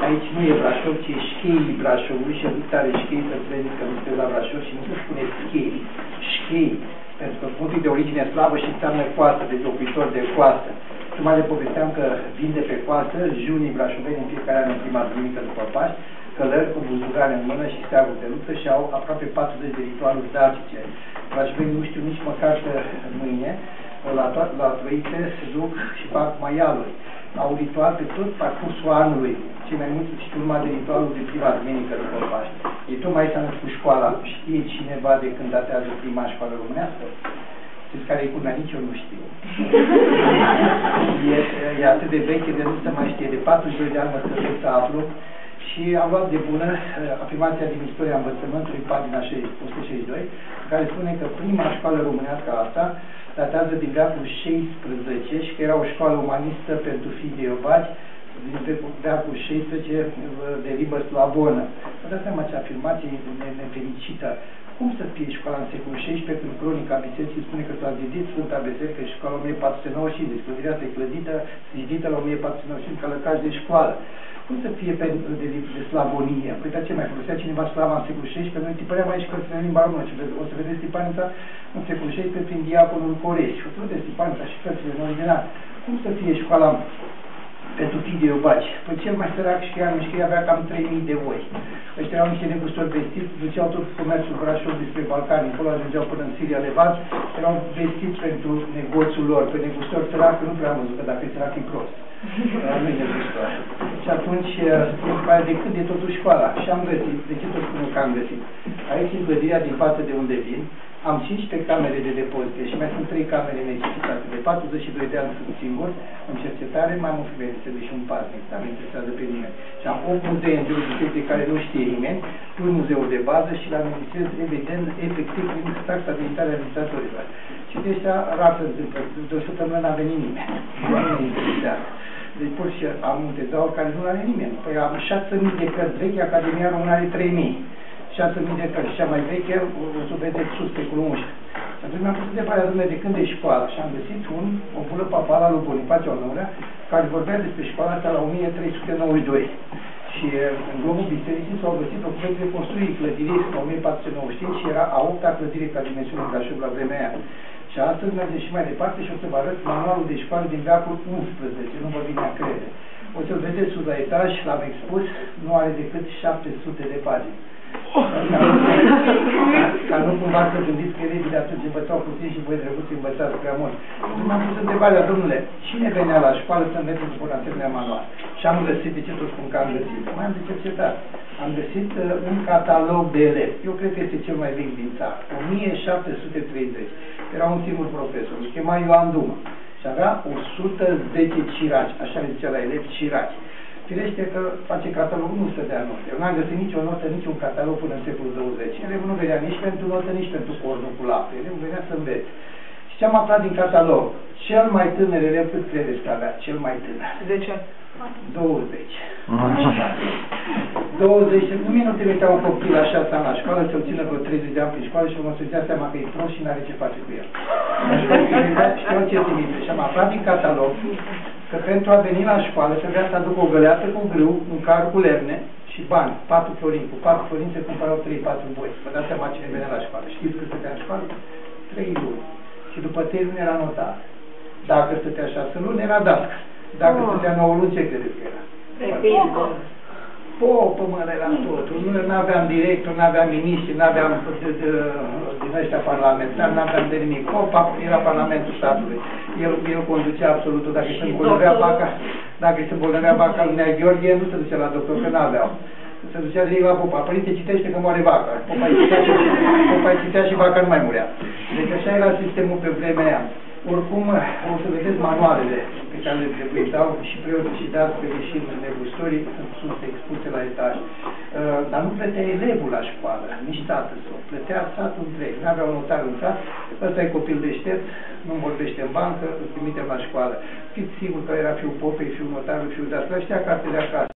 aici nu e Brașov, ci e Șcheii Brașovului și nu tare Șchei să înțelegeți că nu este la Brașov și nu se spune Schei, Șchei, pentru că cuvântul de origine slavă și înseamnă coastă, deci locuitor de coastă. Tocmai le povesteam că vin de pe coastă, junii brașoveni în fiecare an în prima duminică după Paști, călări cu buzdugare în mână și steaguri de luptă și au aproape 40 de ritualuri dacice. Brașovenii nu știu nici măcar că mâine, la Troițe, se duc și fac maialuri. Au ritual pe tot parcursul anului, cei mai mulți și urma de ritualul de prima duminică după Paști. Ei tocmai s-a născut școala. Știe cineva de când datează prima școală românească? Știți care e culmea? Nici eu nu știu. E atât de veche de nu se mai știe. De 42 de ani mă străduiesc să aflu și am luat de bună afirmația din istoria învățământului, pagina 162, care spune că prima școală românească asta datează din veacul 16 și că era o școală umanistă pentru fii de iovaci din veacul 16 de limbă slavonă. Vă dați seama ce afirmație nefericită. Cum să fie școala în secolul XVI, când cronica Bisericii spune că s-a zidit Sfânta Biserică și școala 1495, deci clădirea asta e clădită, zidită la 1495 ca lăcaș de școală. Cum să fie de slavonie? Păi de ce mai folosea cineva slava în secolul XVI? Noi tipăream aici cărțile în limba română. O să vedeți Stipanița în secolul XVI prin diaconul Corești. O să vedeți Stipanița și cărțile în original. Cum să fie școala pentru fii de iovaci? Păi cel mai sărac șchei avea cam 3000 de oi. Ăștia erau niște negustori vestiți, duceau tot comerțul Brașov despre Balcani, acolo ajungeau până în Siria, Levant, erau vestiți pentru negoțul lor. Pe negustori sărac nu prea am văzut, că dacă e sărac e prost. Nu e negustor. Și atunci, de când e totuși școala? Și am găsit, de ce tot spun eu că am găsit? Aici, în clădirea din față de unde vin, am 15 camere de depozite și mai sunt 3 camere necesitate. De 42 de ani sunt singur, în cercetare, mai am o femeie și un pasnic, dar nu interesează pe nimeni. Și am 8 muzee în jurul de care nu știe nimeni, plus muzeul de bază și la administrez, evident, efectiv, prin taxa de intrare a vizitatorilor. Și de ăștia rar se întâmplă. De o săptămână n-a venit nimeni. Nu ne interesează. Deci pur și am un tezaur care nu are nimeni. Păi am 6.000 de cărți vechi, Academia Română are 3.000. 6.000 de cărți, cea mai veche, o să vedeți sus, secolul 11. Și atunci mi-am pus întrebarea, domnule, de când e școală? Și am găsit o bulă papală a lui Boniface Onorea, care vorbea despre școala asta la 1392. Și în globul bisericii s-au găsit documente de construire clădirii la 1495 și era a 8-a clădire ca dimensiune în Brașov la vremea aia. Și astăzi merge și mai departe și o să vă arăt manualul de școală din veacul 11, nu vă vine a crede. O să-l vedeți sus la etaj, l-am expus, nu are decât 700 de pagini. Ca nu cumva să gândiți că elevii de atunci învățau puțin și voi drăguți învățați prea mult. M-am pus întrebarea, domnule, cine venea la școală să învețe după un asemenea manual? Și am găsit, de ce tot spun că am găsit? Mai am de cercetat. Am găsit un catalog de elevi. Eu cred că este cel mai vechi din țară. 1730. Era un singur profesor, îl chema Ioan Dumă. Și avea 110 ciraci, așa le zicea la elevi, ciraci. Firește că face catalogul, nu stădea note. Eu n-am găsit nicio notă, niciun catalog până în secolul 20. Elevul nu venea nici pentru notă, nici pentru cornul cu lapte. Elevul venea să învețe. Și ce am aflat din catalog? Cel mai tânăr elev, cât credeți că avea? Cel mai tânăr. 10. 20. 20. Nu mie nu trimitea un copil așa să la școală, să-l țină vreo 30 de ani pe școală și mă să dea seama că e prost și n-are ce face cu el. Știu ce trimite. Și am aflat din catalog că pentru a veni la școală trebuia să aduc o găleată cu grâu, un car cu lemne și bani, 4 florini. Cu 4 florini se cumpărau 3-4 boi. Vă dați seama cine venea la școală. Știți că stătea în școală? 3 luni. Și după 3 luni era notat. Dacă stătea 6 luni, era dască. Dacă stătea 9 luni, ce credeți că era? Popă, mă, era totul. Nu aveam director, nu aveam miniștri, nu aveam din ăștia parlamentari, nu aveam de nimic. Popa era Parlamentul statului. El conducea absolutul. Dacă se îmbolnăvea vaca lui Nea Gheorghe, nu se ducea la doctor, că n-aveau. Se ducea direct la popa. Părinte, citește că moare vaca. Popa îi citea și vaca nu mai murea. Deci așa era sistemul pe vremea aia. Oricum, o să vedeți manualele pe care le trebuitau și preoții și dascării și negustorii sunt expuse la etaj. Dar nu plătea elevul la școală, nici tatăl său. Plătea satul întreg. N-avea un notar în sat, ăsta e copil deștept, nu vorbește în bancă, îl trimitem la școală. Fiți sigur că era fiul popei, fiul notarului, fiul dascării, știa cartele acasă.